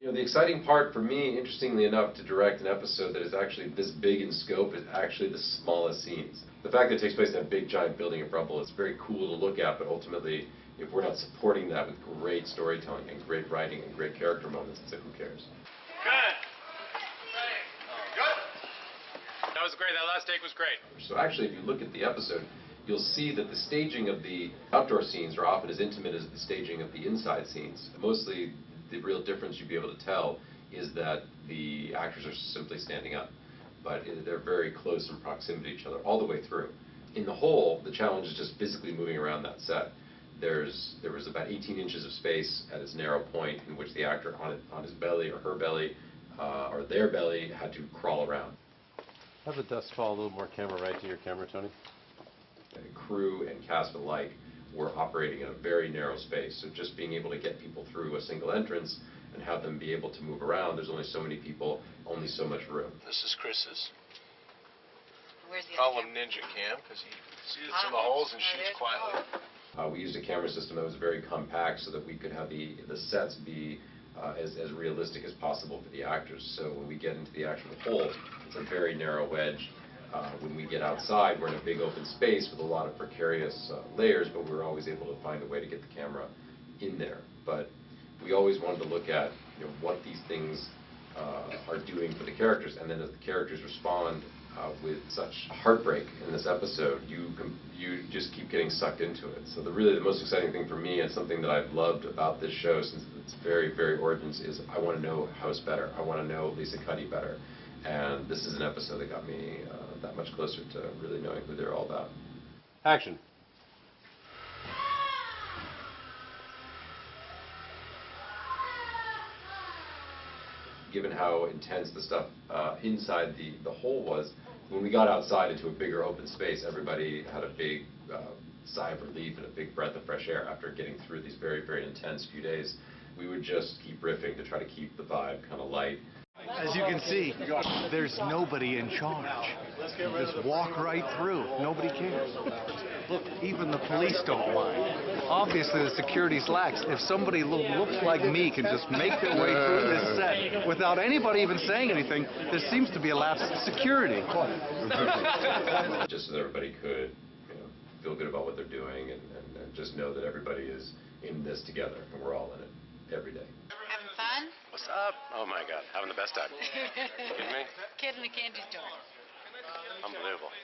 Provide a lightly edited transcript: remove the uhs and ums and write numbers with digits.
You know, the exciting part for me, interestingly enough, to direct an episode that is actually this big in scope is actually the smallest scenes. The fact that it takes place in a big giant building of rubble is very cool to look at, but ultimately, if we're not supporting that with great storytelling and great writing and great character moments, so who cares? Good. Good. That was great. That last take was great. So actually, if you look at the episode, you'll see that the staging of the outdoor scenes are often as intimate as the staging of the inside scenes. Mostly, the real difference you'd be able to tell is that the actors are simply standing up, but they're very close in proximity to each other all the way through. In the whole, the challenge is just physically moving around that set. There was about 18 inches of space at its narrow point in which the actor on his belly or her belly or their belly had to crawl around. Have the dust fall a little more camera right to your camera, Tony. And crew and cast alike were operating in a very narrow space, so just being able to get people through a single entrance and have them be able to move around, there's only so many people, only so much room. This is Chris's. Where's the Call him Ninja Cam, because he sees in the holes and shoots quietly. We used a camera system that was very compact so that we could have the sets be as realistic as possible for the actors. So when we get into the actual hole, it's a very narrow wedge. When we get outside, we're in a big open space with a lot of precarious layers, but we're always able to find a way to get the camera in there. But we always wanted to look at, you know, what these things are doing for the characters, and then as the characters respond with such heartbreak in this episode, you just keep getting sucked into it. So really the most exciting thing for me, and something that I've loved about this show since its very, very origins, is I want to know House better. I want to know Lisa Cuddy better. And this is an episode that got me that much closer to really knowing who they're all about. Action. Given how intense the stuff inside the hole was, when we got outside into a bigger open space, everybody had a big sigh of relief and a big breath of fresh air after getting through these very, very intense few days. We would just keep riffing to try to keep the vibe kind of light. As you can see, there's nobody in charge. Just walk right through. Nobody cares. Look, even the police don't mind. Obviously, the security's lax. If somebody looks like me can just make their way through this set without anybody even saying anything, there seems to be a lapse in security. Just so that everybody could, you know, feel good about what they're doing and just know that everybody is in this together and we're all in it every day. Having fun? What's up? Oh my God, having the best time. You kidding me? Kid in a candy store. Unbelievable.